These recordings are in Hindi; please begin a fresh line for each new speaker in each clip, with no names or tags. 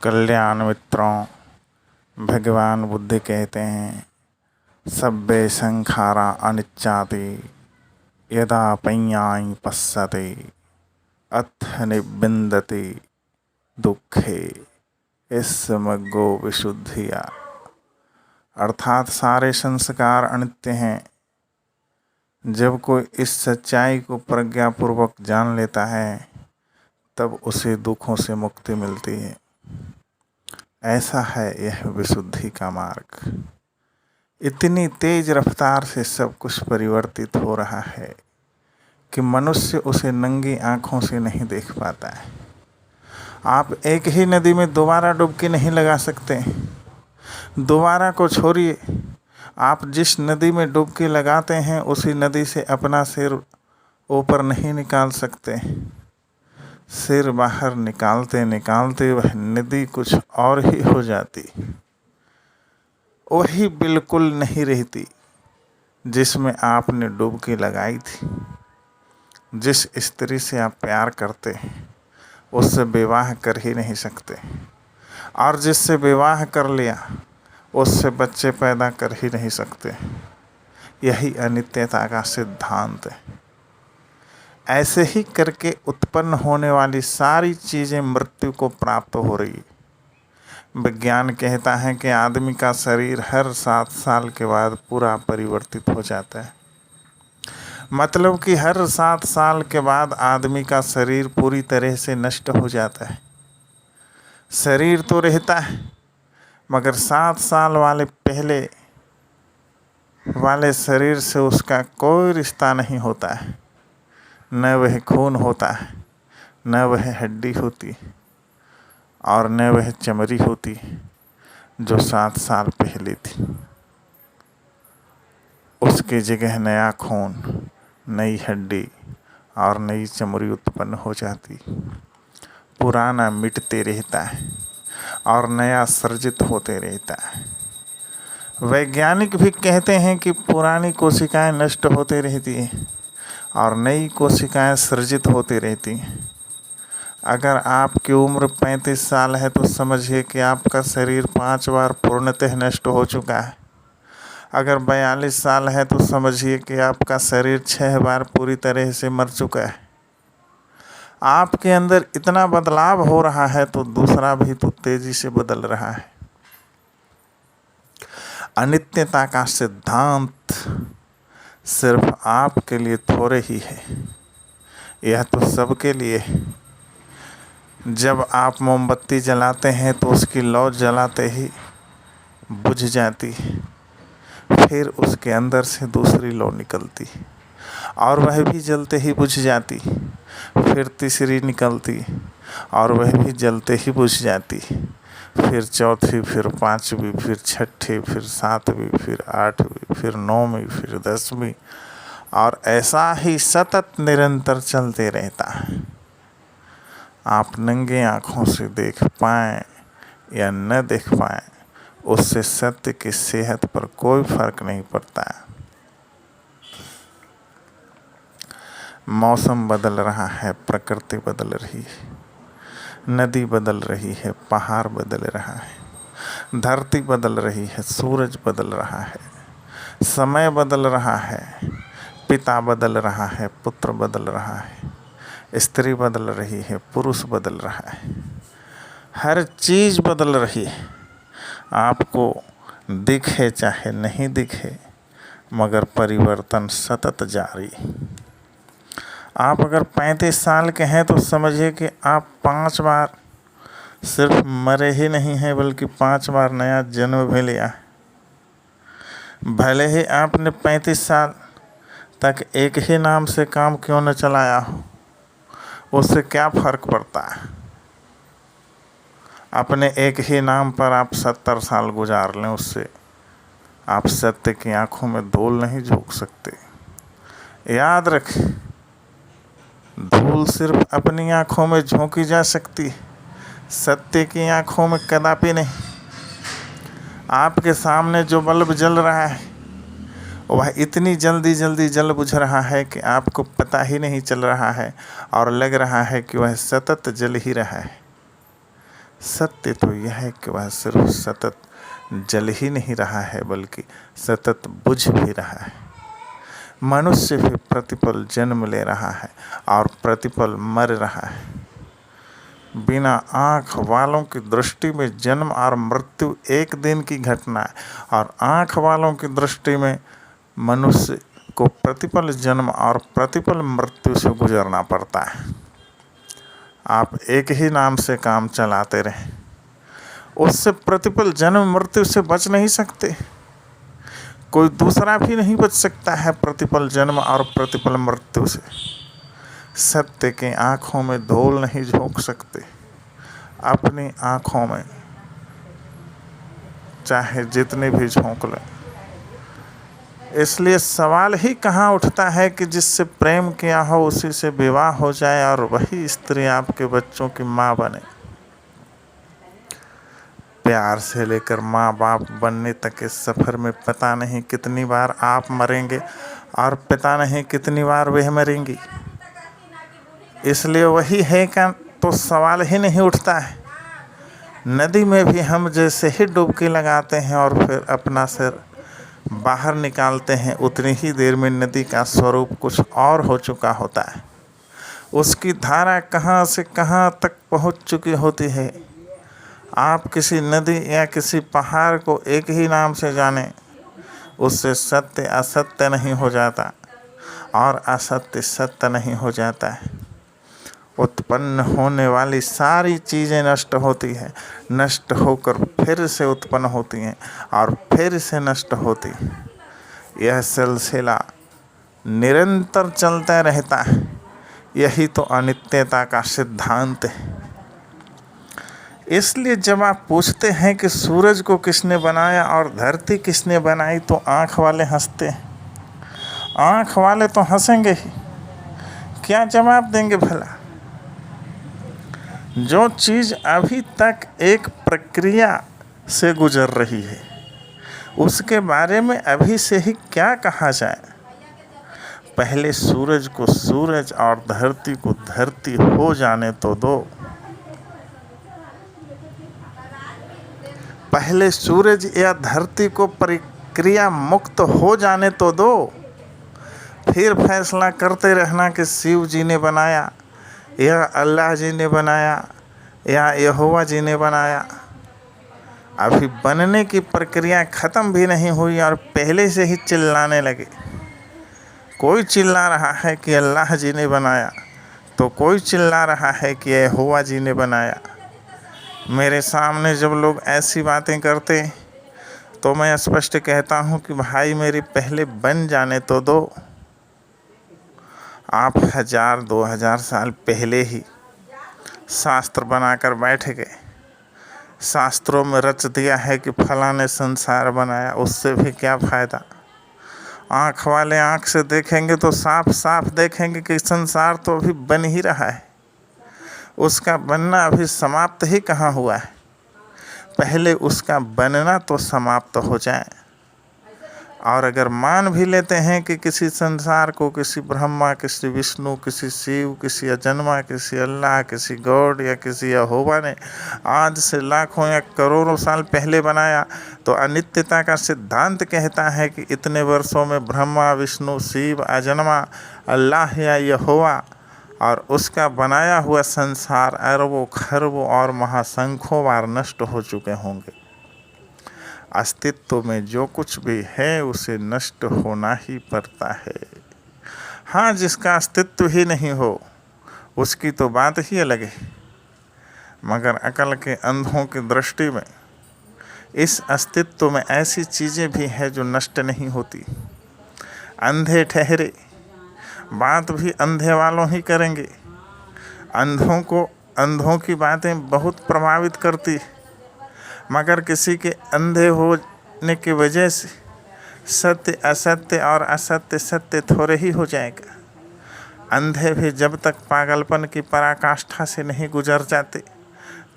कल्याण मित्रों, भगवान बुद्ध कहते हैं सब्बे संखारा अनिच्चाति यदा पय्याय पश्यते अथ निबिन्दति दुखे इसमग्गो विशुद्धिया। अर्थात सारे संस्कार अनित्य हैं। जब कोई इस सच्चाई को प्रज्ञापूर्वक जान लेता है तब उसे दुखों से मुक्ति मिलती है। ऐसा है यह विशुद्धि का मार्ग। इतनी तेज रफ्तार से सब कुछ परिवर्तित हो रहा है कि मनुष्य उसे नंगी आंखों से नहीं देख पाता है। आप एक ही नदी में दोबारा डुबकी नहीं लगा सकते। दोबारा को छोड़िए, आप जिस नदी में डुबकी लगाते हैं उसी नदी से अपना सिर ऊपर नहीं निकाल सकते। सिर बाहर निकालते निकालते वह नदी कुछ और ही हो जाती, वही बिल्कुल नहीं रहती जिसमें आपने डुबकी लगाई थी। जिस स्त्री से आप प्यार करते हैं उससे विवाह कर ही नहीं सकते, और जिससे विवाह कर लिया उससे बच्चे पैदा कर ही नहीं सकते। यही अनित्यता का सिद्धांत है। ऐसे ही करके उत्पन्न होने वाली सारी चीज़ें मृत्यु को प्राप्त हो रही। विज्ञान कहता है कि आदमी का शरीर हर 7 साल के बाद पूरा परिवर्तित हो जाता है। मतलब कि हर 7 साल के बाद आदमी का शरीर पूरी तरह से नष्ट हो जाता है। शरीर तो रहता है मगर 7 साल वाले पहले वाले शरीर से उसका कोई रिश्ता नहीं होता है। न वह खून होता है, न वह हड्डी होती, और न वह चमड़ी होती जो 7 साल पहले थी। उसकी जगह नया खून, नई हड्डी और नई चमड़ी उत्पन्न हो जाती। पुराना मिटते रहता है और नया सृजित होते रहता है। वैज्ञानिक भी कहते हैं कि पुरानी कोशिकाएं नष्ट होते रहती हैं और नई कोशिकाएं सृजित होती रहती हैं। अगर आपकी उम्र 35 साल है तो समझिए कि आपका शरीर 5 बार पूर्णतः नष्ट हो चुका है। अगर 42 साल है तो समझिए कि आपका शरीर 6 बार पूरी तरह से मर चुका है। आपके अंदर इतना बदलाव हो रहा है तो दूसरा भी तो तेजी से बदल रहा है। अनित्यता का सिद्धांत सिर्फ आपके लिए थोड़े ही है, यह तो सबके लिए है। जब आप मोमबत्ती जलाते हैं तो उसकी लौ जलाते ही बुझ जाती है, फिर उसके अंदर से दूसरी लौ निकलती और वह भी जलते ही बुझ जाती, फिर तीसरी निकलती और वह भी जलते ही बुझ जाती, फिर चौथी, फिर 5वीं, फिर 6ठी, फिर 7वीं, फिर 8वीं, फिर 9वीं, फिर 10वीं, और ऐसा ही सतत निरंतर चलते रहता है। आप नंगे आँखों से देख पाएँ या न देख पाएँ, उससे सत्य की सेहत पर कोई फर्क नहीं पड़ता है। मौसम बदल रहा है, प्रकृति बदल रही है, नदी बदल रही है, पहाड़ बदल रहा है, धरती बदल रही है, सूरज बदल रहा है, समय बदल रहा है, पिता बदल रहा है, पुत्र बदल रहा है, स्त्री बदल रही है, पुरुष बदल रहा है, हर चीज़ बदल रही है। आपको दिखे चाहे नहीं दिखे मगर परिवर्तन सतत जारी। आप अगर 35 साल के हैं तो समझिए कि आप 5 बार सिर्फ मरे ही नहीं हैं बल्कि 5 बार नया जन्म भी लिया। भले ही आपने 35 साल तक एक ही नाम से काम क्यों न चलाया हो, उससे क्या फ़र्क पड़ता है। अपने एक ही नाम पर आप 70 साल गुजार लें, उससे आप सत्य की आंखों में धूल नहीं झोंक सकते। याद रखें, धूल सिर्फ अपनी आंखों में झोंकी जा सकती है, सत्य की आंखों में कदापि नहीं। आपके सामने जो बल्ब जल रहा है वह इतनी जल्दी जल बुझ रहा है कि आपको पता ही नहीं चल रहा है और लग रहा है कि वह सतत जल ही रहा है। सत्य तो यह है कि वह सिर्फ सतत जल ही नहीं रहा है बल्कि सतत बुझ भी रहा है। मनुष्य भी प्रतिपल जन्म ले रहा है और प्रतिपल मर रहा है। बिना आँख वालों की दृष्टि में जन्म और मृत्यु एक दिन की घटना है, और आँख वालों की दृष्टि में मनुष्य को प्रतिपल जन्म और प्रतिपल मृत्यु से गुजरना पड़ता है। आप एक ही नाम से काम चलाते रहें, उससे प्रतिपल जन्म मृत्यु से बच नहीं सकते। कोई दूसरा भी नहीं बच सकता है प्रतिपल जन्म और प्रतिपल मृत्यु से। सत्य की आँखों में धूल नहीं झोंक सकते। अपनी आँखों में चाहे जितने भी झोंक लें। इसलिए सवाल ही कहाँ उठता है कि जिससे प्रेम किया हो उसी से विवाह हो जाए और वही स्त्री आपके बच्चों की माँ बने। प्यार से लेकर माँ बाप बनने तक के सफ़र में पता नहीं कितनी बार आप मरेंगे और पता नहीं कितनी बार वह मरेंगी। इसलिए वही है का तो सवाल ही नहीं उठता है। नदी में भी हम जैसे ही डुबकी लगाते हैं और फिर अपना सिर बाहर निकालते हैं, उतनी ही देर में नदी का स्वरूप कुछ और हो चुका होता है। उसकी धारा कहाँ से कहाँ तक पहुँच चुकी होती है। आप किसी नदी या किसी पहाड़ को एक ही नाम से जानें, उससे सत्य असत्य नहीं हो जाता और असत्य सत्य नहीं हो जाता है। उत्पन्न होने वाली सारी चीज़ें नष्ट होती हैं, नष्ट होकर फिर से उत्पन्न होती हैं और फिर से नष्ट होती। यह सिलसिला निरंतर चलता रहता है। यही तो अनित्यता का सिद्धांत है। इसलिए जब आप पूछते हैं कि सूरज को किसने बनाया और धरती किसने बनाई, तो आँख वाले हंसते हैं। आँख वाले तो हंसेंगे ही, क्या जवाब देंगे भला। जो चीज़ अभी तक एक प्रक्रिया से गुजर रही है, उसके बारे में अभी से ही क्या कहा जाए। पहले सूरज को सूरज और धरती को धरती हो जाने तो दो। पहले सूरज या धरती को प्रक्रिया मुक्त हो जाने तो दो, फिर फैसला करते रहना कि शिव जी ने बनाया या अल्लाह जी ने बनाया या यहोवा जी ने बनाया। अभी बनने की प्रक्रिया ख़त्म भी नहीं हुई और पहले से ही चिल्लाने लगे। कोई चिल्ला रहा है कि अल्लाह जी ने बनाया, तो कोई चिल्ला रहा है कि यहोवा जी ने बनाया। मेरे सामने जब लोग ऐसी बातें करते तो मैं स्पष्ट कहता हूँ कि भाई मेरी पहले बन जाने तो दो। आप 1000-2000 साल पहले ही शास्त्र बनाकर बैठ गए। शास्त्रों में रच दिया है कि फलां ने संसार बनाया, उससे भी क्या फ़ायदा। आँख वाले आँख से देखेंगे तो साफ साफ देखेंगे कि संसार तो अभी बन ही रहा है। उसका बनना अभी समाप्त ही कहाँ हुआ है। पहले उसका बनना तो समाप्त हो जाए। और अगर मान भी लेते हैं कि किसी संसार को किसी ब्रह्मा, किसी विष्णु, किसी शिव, किसी अजन्मा, किसी अल्लाह, किसी गॉड या किसी यहोवा ने आज से लाखों या करोड़ों साल पहले बनाया, तो अनित्यता का सिद्धांत कहता है कि इतने वर्षों में ब्रह्मा, विष्णु, शिव, अजन्मा, अल्लाह या यहोवा और उसका बनाया हुआ संसार अरबों खरबों और महासंख्यों बार नष्ट हो चुके होंगे। अस्तित्व में जो कुछ भी है उसे नष्ट होना ही पड़ता है। हाँ, जिसका अस्तित्व ही नहीं हो उसकी तो बात ही अलग है। मगर अकल के अंधों की दृष्टि में इस अस्तित्व में ऐसी चीज़ें भी हैं जो नष्ट नहीं होती। अंधे ठहरे, बात भी अंधे वालों ही करेंगे। अंधों की बातें बहुत प्रभावित करती, मगर किसी के अंधे होने की वजह से सत्य असत्य और असत्य सत्य थोड़े ही हो जाएगा। अंधे भी जब तक पागलपन की पराकाष्ठा से नहीं गुजर जाते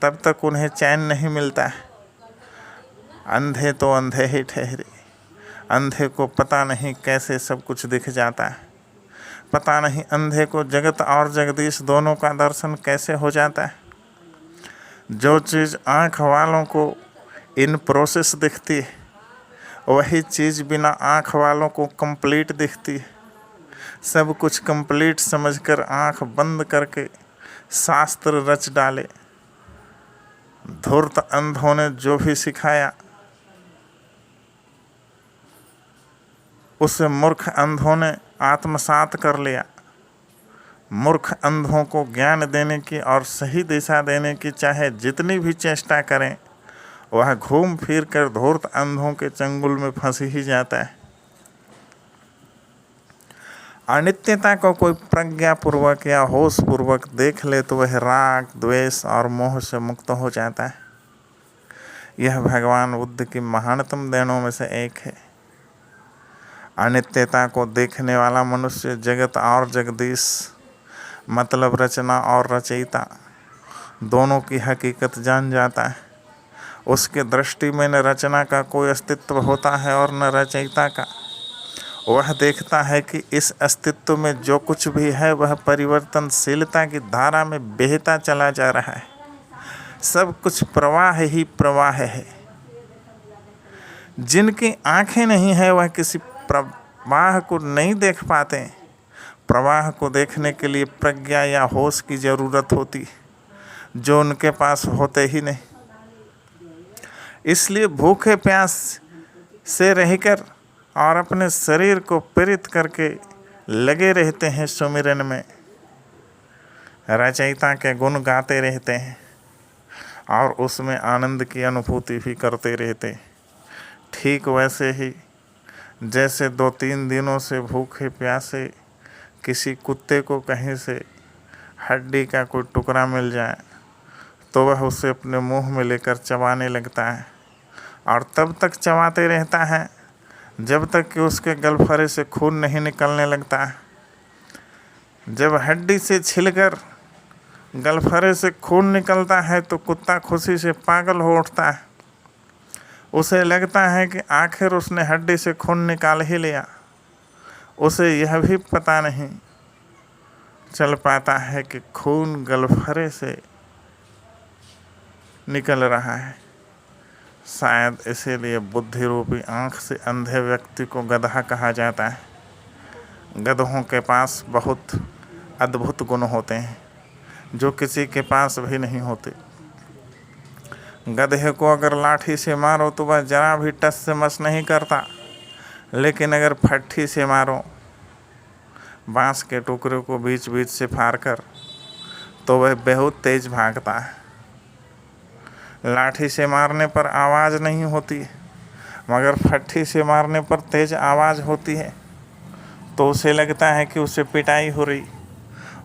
तब तक उन्हें चैन नहीं मिलता है। अंधे तो अंधे ही ठहरे। अंधे को पता नहीं कैसे सब कुछ दिख जाता है। पता नहीं अंधे को जगत और जगदीश दोनों का दर्शन कैसे हो जाता है। जो चीज़ आँख वालों को इन प्रोसेस दिखती है, वही चीज़ बिना आँख वालों को कंप्लीट दिखती है। सब कुछ कंप्लीट समझकर आँख बंद करके शास्त्र रच डाले। धूर्त अंधों ने जो भी सिखाया उसे मूर्ख अंधों ने आत्मसात कर लिया। मूर्ख अंधों को ज्ञान देने की और सही दिशा देने की चाहे जितनी भी चेष्टा करें, वह घूम फिर कर धूर्त अंधों के चंगुल में फंस ही जाता है। अनित्यता को कोई प्रज्ञापूर्वक या होश पूर्वक देख ले तो वह राग, द्वेष और मोह से मुक्त हो जाता है। यह भगवान बुद्ध की महानतम देनों में से एक है। अनित्यता को देखने वाला मनुष्य जगत और जगदीश, मतलब रचना और रचयिता, दोनों की हकीकत जान जाता है। उसके दृष्टि में न रचना का कोई अस्तित्व होता है और न रचयिता का। वह देखता है कि इस अस्तित्व में जो कुछ भी है वह परिवर्तनशीलता की धारा में बहता चला जा रहा है। सब कुछ प्रवाह ही प्रवाह है। जिनकी आंखें नहीं है वह किसी प्रवाह को नहीं देख पाते। प्रवाह को देखने के लिए प्रज्ञा या होश की ज़रूरत होती, जो उनके पास होते ही नहीं। इसलिए भूखे प्यास से रहकर और अपने शरीर को प्रेरित करके लगे रहते हैं सुमिरन में, रचयिता के गुण गाते रहते हैं और उसमें आनंद की अनुभूति भी करते रहते। ठीक वैसे ही जैसे 2-3 दिनों से भूखे प्यासे किसी कुत्ते को कहीं से हड्डी का कोई टुकड़ा मिल जाए तो वह उसे अपने मुंह में लेकर चबाने लगता है और तब तक चबाते रहता है जब तक कि उसके गलफरे से खून नहीं निकलने लगता है। जब हड्डी से छिलकर गलफरे से खून निकलता है तो कुत्ता खुशी से पागल हो उठता है। उसे लगता है कि आखिर उसने हड्डी से खून निकाल ही लिया। उसे यह भी पता नहीं चल पाता है कि खून गलफरे से निकल रहा है। शायद इसीलिए बुद्धि रूपी आँख से अंधे व्यक्ति को गधा कहा जाता है। गधों के पास बहुत अद्भुत गुण होते हैं जो किसी के पास भी नहीं होते। गधे को अगर लाठी से मारो तो वह जरा भी टस से मस नहीं करता, लेकिन अगर फट्ठी से मारो, बांस के टुकड़े को बीच बीच से फाड़ कर, तो वह बहुत तेज भागता है। लाठी से मारने पर आवाज़ नहीं होती, मगर फट्ठी से मारने पर तेज आवाज़ होती है। तो उसे लगता है कि उसे पिटाई हो रही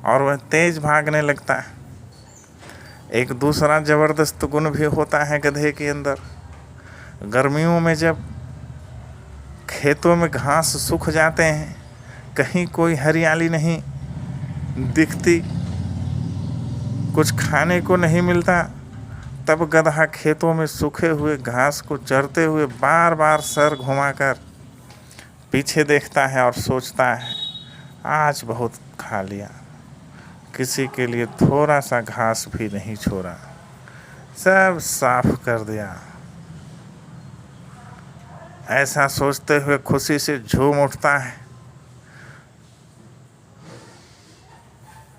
और वह तेज भागने लगता है। एक दूसरा ज़बरदस्त गुण भी होता है गधे के अंदर। गर्मियों में जब खेतों में घास सूख जाते हैं, कहीं कोई हरियाली नहीं दिखती, कुछ खाने को नहीं मिलता, तब गधा खेतों में सूखे हुए घास को चरते हुए बार बार सर घुमाकर पीछे देखता है और सोचता है, आज बहुत खा लिया, किसी के लिए थोड़ा सा घास भी नहीं छोड़ा, सब साफ कर दिया। ऐसा सोचते हुए खुशी से झूम उठता है।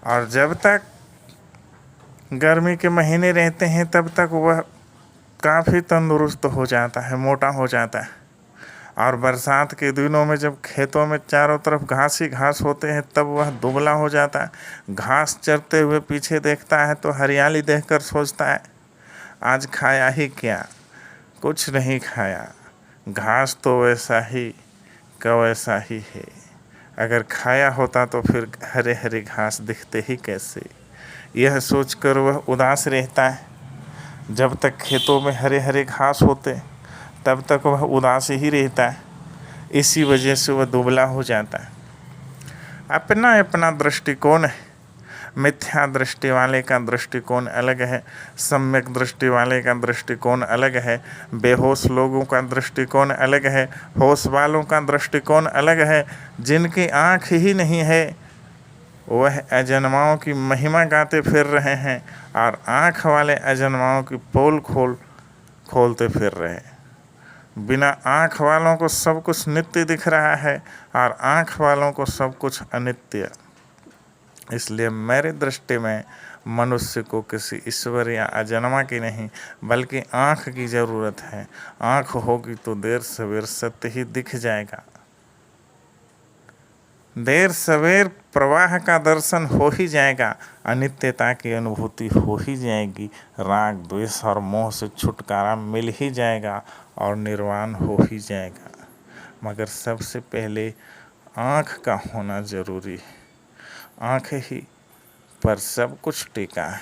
और जब तक गर्मी के महीने रहते हैं तब तक वह काफ़ी तंदुरुस्त हो जाता है, मोटा हो जाता है। और बरसात के दिनों में जब खेतों में चारों तरफ घास ही घास होते हैं तब वह दुबला हो जाता है। घास चरते हुए पीछे देखता है तो हरियाली देखकर सोचता है, आज खाया ही क्या, कुछ नहीं खाया, घास तो वैसा ही का वैसा ही है। अगर खाया होता तो फिर हरे हरे घास दिखते ही कैसे। यह सोचकर वह उदास रहता है। जब तक खेतों में हरे हरे घास होते तब तक वह उदास ही रहता है। इसी वजह से वह दुबला हो जाता है। अपना अपना दृष्टिकोण है। मिथ्या दृष्टि वाले का दृष्टिकोण अलग है, सम्यक दृष्टि वाले का दृष्टिकोण अलग है, बेहोश लोगों का दृष्टिकोण अलग है, होश वालों का दृष्टिकोण अलग है। जिनकी आँख ही नहीं है वह अजन्माओं की महिमा गाते फिर रहे हैं और आँख वाले अजन्माओं की पोल खोलते फिर रहे। बिना आँख वालों को सब कुछ नित्य दिख रहा है और आँख वालों को सब कुछ अनित्य। इसलिए मेरी दृष्टि में मनुष्य को किसी ईश्वर या अजन्मा की नहीं बल्कि आँख की ज़रूरत है। आँख होगी तो देर सवेर सत्य ही दिख जाएगा। देर सवेर प्रवाह का दर्शन हो ही जाएगा, अनित्यता की अनुभूति हो ही जाएगी, राग द्वेष और मोह से छुटकारा मिल ही जाएगा और निर्वाण हो ही जाएगा। मगर सबसे पहले आँख का होना ज़रूरी है। आँख ही पर सब कुछ टिका है।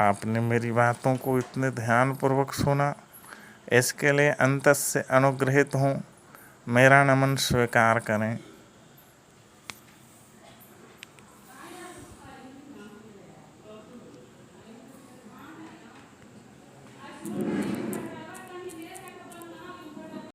आपने मेरी बातों को इतने ध्यानपूर्वक सुना, इसके लिए अंतस से अनुग्रहित हूँ। मेरा नमन स्वीकार करें।